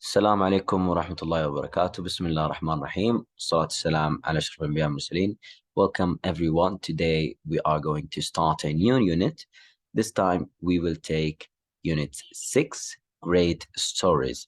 السلام عليكم ورحمة الله وبركاته. بسم الله الرحمن الرحيم. والصلاة والسلام على أشرف الأنبياء والمرسلين. Welcome everyone. Today we are going to start a new unit. This time we will take unit 6, Great Stories.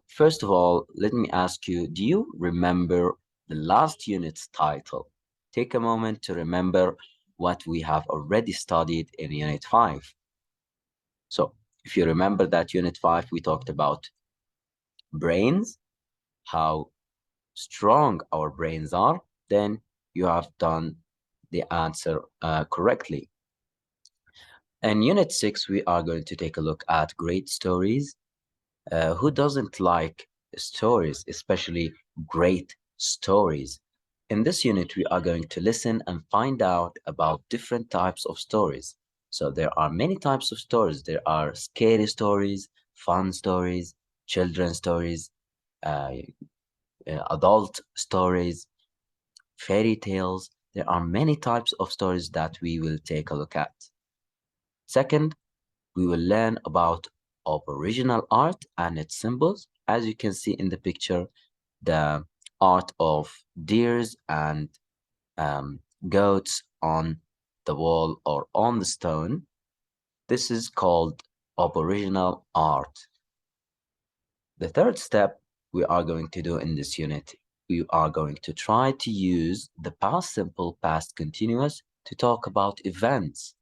First of all, let me ask you, do you remember the last unit's title? Take a moment to remember what we have already studied in unit 5. So if you remember that unit 5, we talked about brains, how strong our brains are, then you have done the answer correctly. In Unit 6, we are going to take a look at great stories. Who doesn't like stories, especially great stories? In this unit, we are going to listen and find out about different types of stories. So there are many types of stories. There are scary stories, fun stories, children's stories, uh, adult stories, fairy tales. There are many types of stories that we will take a look at. Second, we will learn about Aboriginal art and its symbols. As you can see in the picture, the art of deers and goats on the wall or on the stone. This is called Aboriginal art. The third step we are going to do in this unit, we are going to try to use the past simple, past continuous to talk about events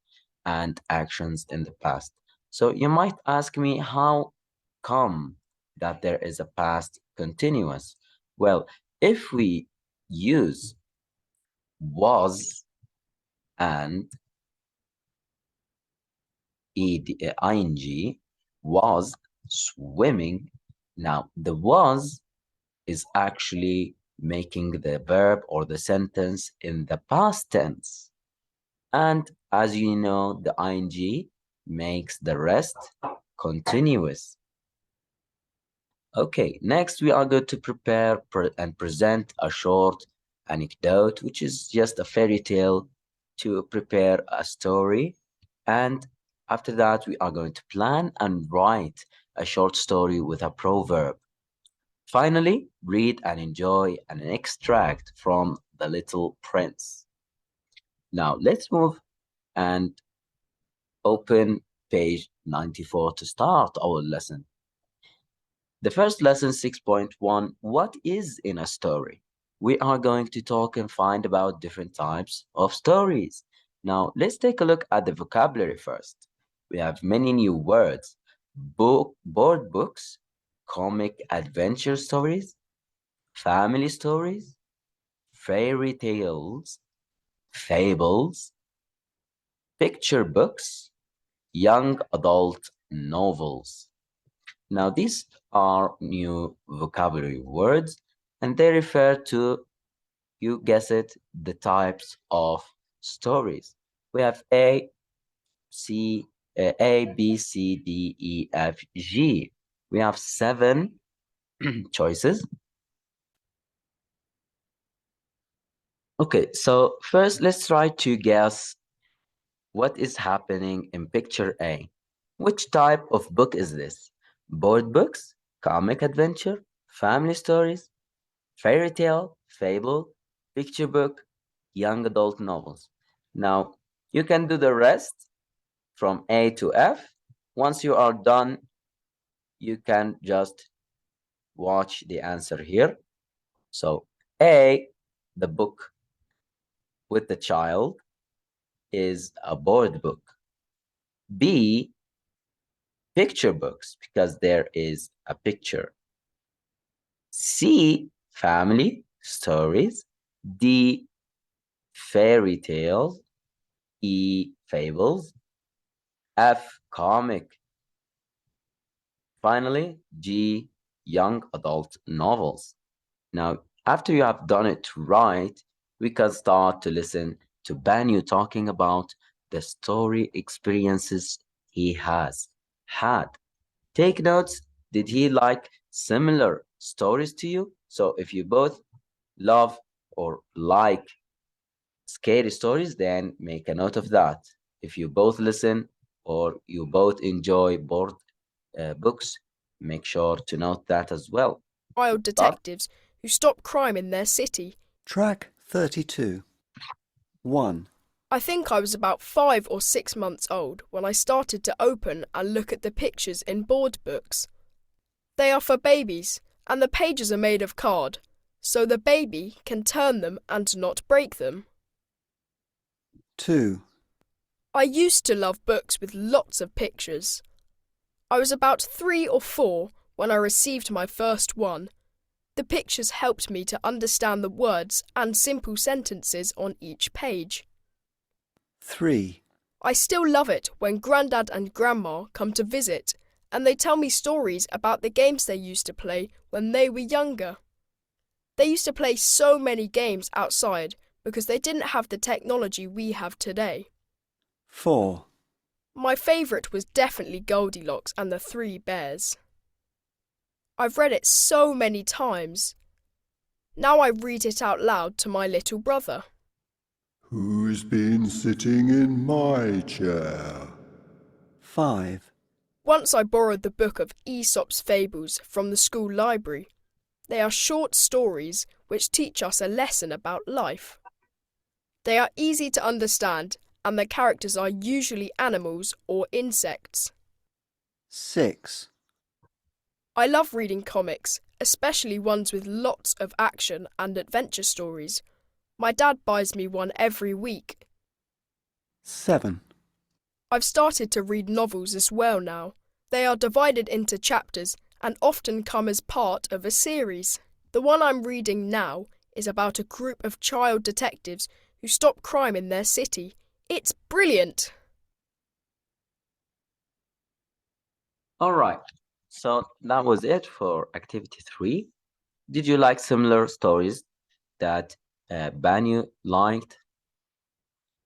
and actions in the past. So you might ask me, how come that there is a past continuous? Well, if we use was and ing, was swimming. Now, the was is actually making the verb or the sentence in the past tense. And as you know, the ing makes the rest continuous. Okay, next we are going to prepare and present a short anecdote, which is just a fairy tale to prepare a story. And after that, we are going to plan and write a short story with a proverb. Finally, read and enjoy an extract from The Little Prince. Now, let's move and open page 94 to start our lesson. The first lesson, 6.1, what is in a story? We are going to talk and find about different types of stories. Now, let's take a look at the vocabulary first. We have many new words: board books, comic adventure stories, family stories, fairy tales, fables, picture books, young adult novels. Now, these are new vocabulary words, and they refer to, you guess it, the types of stories. We have A, B, C, D, E, F, G. We have 7 choices. Okay, so first let's try to guess what is happening in picture A. Which type of book is this? Board books, comic adventure, family stories, fairy tale, fable, picture book, young adult novels. Now, you can do the rest from A to F. Once you are done, you can just watch the answer here. So, A, the book with the child, is a board book. B, picture books, because there is a picture. C, family stories. D, fairy tales. E, fables. F, comic. Finally, G, young adult novels. Now, after you have done it right, we can start to listen to Banyu talking about the story experiences he has had. Take notes. Did he like similar stories to you? So if you both love or like scary stories, then make a note of that. If you both listen or you both enjoy board books, Make sure to note that as well. Wild Start. detectives who stop crime in their city. Track 32. 1. I think I was about 5 or 6 months old when I started to open and look at the pictures in board books. They are for babies, and the pages are made of card, so the baby can turn them and not break them. 2. I used to love books with lots of pictures. I was about 3 or 4 when I received my first one. The pictures helped me to understand the words and simple sentences on each page. 3. I still love it when Grandad and Grandma come to visit and they tell me stories about the games they used to play when they were younger. They used to play so many games outside because they didn't have the technology we have today. 4. My favourite was definitely Goldilocks and the Three Bears. I've read it so many times. Now I read it out loud to my little brother. Who's been sitting in my chair? 5. Once I borrowed the book of Aesop's Fables from the school library. They are short stories which teach us a lesson about life. They are easy to understand and the characters are usually animals or insects. 6. I love reading comics, especially ones with lots of action and adventure stories. My dad buys me one every week. 7. I've started to read novels as well now. They are divided into chapters and often come as part of a series. The one I'm reading now is about a group of child detectives who stop crime in their city. It's brilliant! All right. So that was it for activity 3. Did you like similar stories that Banyu liked?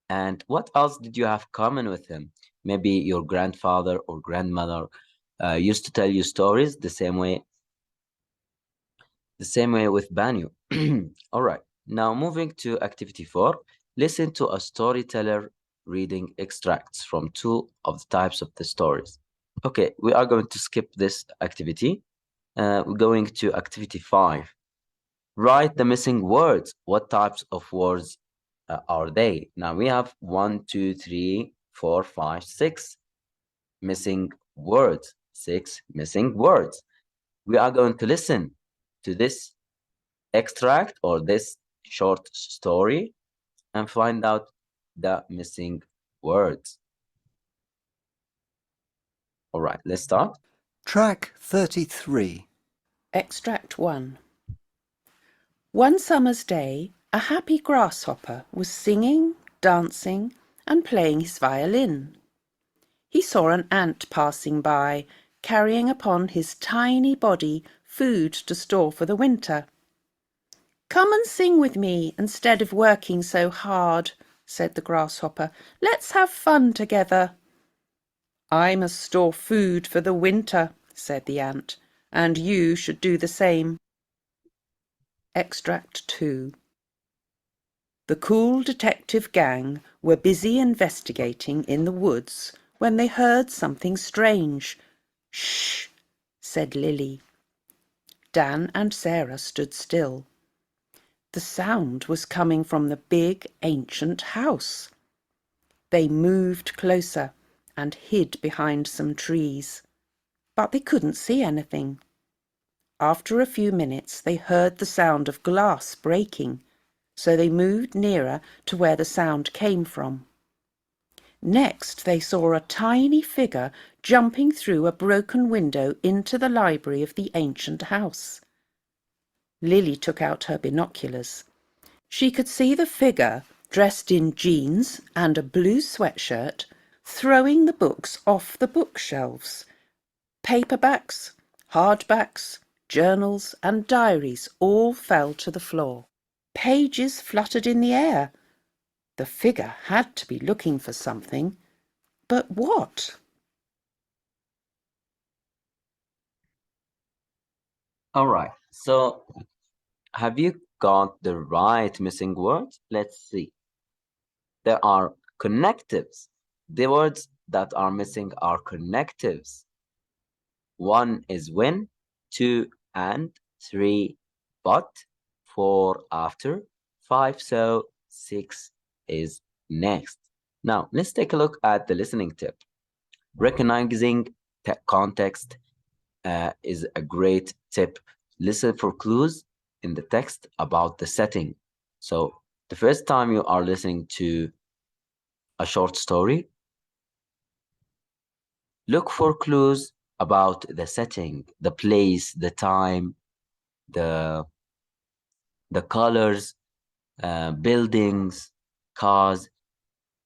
And what else did you have common with him? Maybe your grandfather or grandmother used to tell you stories the same way with Banyu. All right. Now moving to activity 4, listen to a storyteller reading extracts from 2 of the types of the stories. Okay, we are going to skip this activity. We're going to activity 5. Write the missing words. What types of words are they? Now we have 1, 2, 3, 4, 5, 6 missing words. 6 missing words. We are going to listen to this extract or this short story and find out the missing words. All right, let's start. Track 33. Extract 1. One summer's day, a happy grasshopper was singing, dancing, and playing his violin. He saw an ant passing by, carrying upon his tiny body food to store for the winter. "Come and sing with me instead of working so hard," said the grasshopper. "Let's have fun together." "I must store food for the winter," said the ant, "and you should do the same." Extract 2. The cool detective gang were busy investigating in the woods when they heard something strange. "Shh," said Lily. Dan and Sarah stood still. The sound was coming from the big ancient house. They moved closer and hid behind some trees, but they couldn't see anything. After a few minutes they heard the sound of glass breaking, so they moved nearer to where the sound came from. Next they saw a tiny figure jumping through a broken window into the library of the ancient house. Lily took out her binoculars. She could see the figure, dressed in jeans and a blue sweatshirt, throwing the books off the bookshelves. Paperbacks, hardbacks, journals and diaries all fell to the floor. Pages fluttered in the air. The figure had to be looking for something. But what? All right. So have you got the right missing words? Let's see. There are connectives. The words that are missing are connectives. 1 is when, 2 and, 3 but, 4 after, 5 so, 6 is next. Now, let's take a look at the listening tip. Recognizing context is a great tip. Listen for clues in the text about the setting. So the first time you are listening to a short story, look for clues about the setting, the place, the time, the colors, buildings, cars.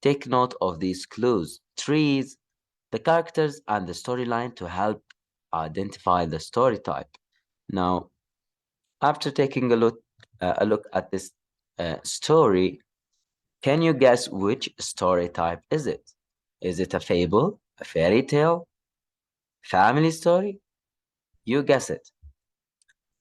Take note of these clues, trees, the characters, and the storyline to help identify the story type. Now, after taking a look at this story, can you guess which story type is it? Is it a fable, a fairy tale, family story? You guess it.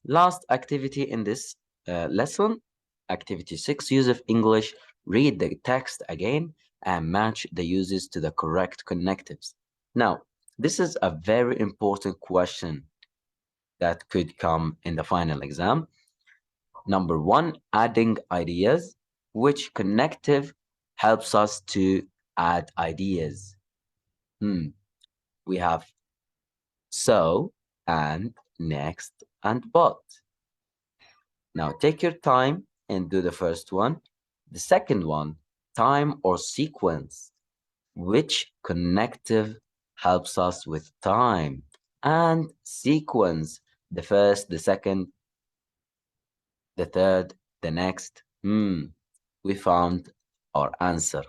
Last activity in this lesson, activity 6, use of English. Read the text again and match the uses to the correct connectives. Now, this is a very important question that could come in the final exam. Number 1, adding ideas. Which connective helps us to add ideas? We have so, and, next, and but. Now take your time and do the first one. The second one, time or sequence. Which connective helps us with time and sequence? The first, the second, the third, the next. We found our answer.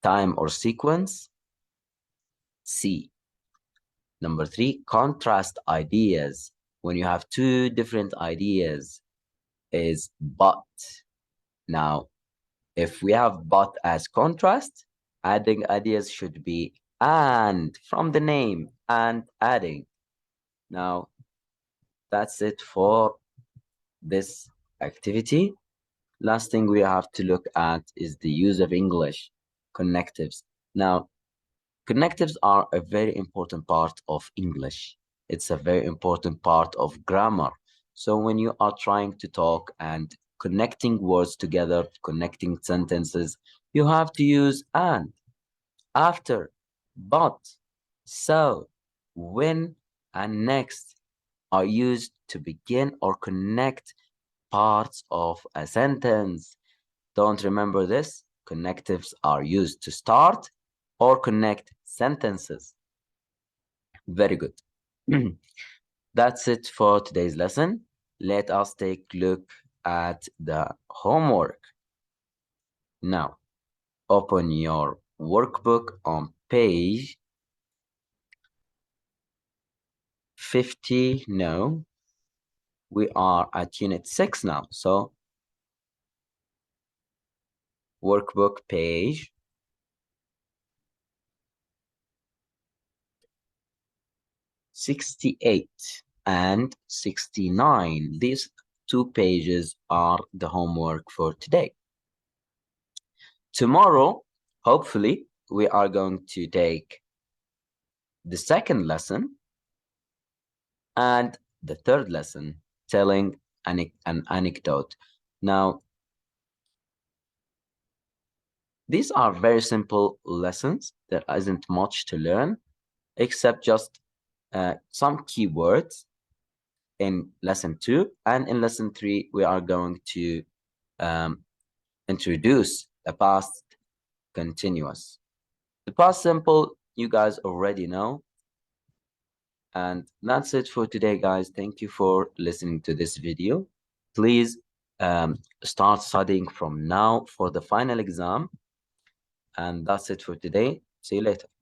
Time or sequence? C. Number 3, contrast ideas. When you have two different ideas, is but. Now, if we have but as contrast, adding ideas should be and, from the name, and adding. Now, that's it for this activity. Last thing we have to look at is the use of English connectives. Now, connectives are a very important part of English. It's a very important part of grammar. So when you are trying to talk and connecting words together, connecting sentences, you have to use and, after, but, so, when, and next are used to begin or connect parts of a sentence. Don't remember this? Connectives are used to start or connect sentences. Very good. That's it for today's lesson. Let us take a look at the homework. Now, open your workbook on page 50. No, we are at unit 6 now. So, workbook page 68 and 69. These 2 pages are the homework for today. Tomorrow, hopefully, we are going to take the second lesson and the third lesson, telling an anecdote. Now, these are very simple lessons. There isn't much to learn, except just some keywords in lesson 2. And in lesson 3, we are going to introduce the past continuous. The past simple, you guys already know. And that's it for today, guys. Thank you for listening to this video. Please start studying from now for the final exam. And that's it for today. See you later.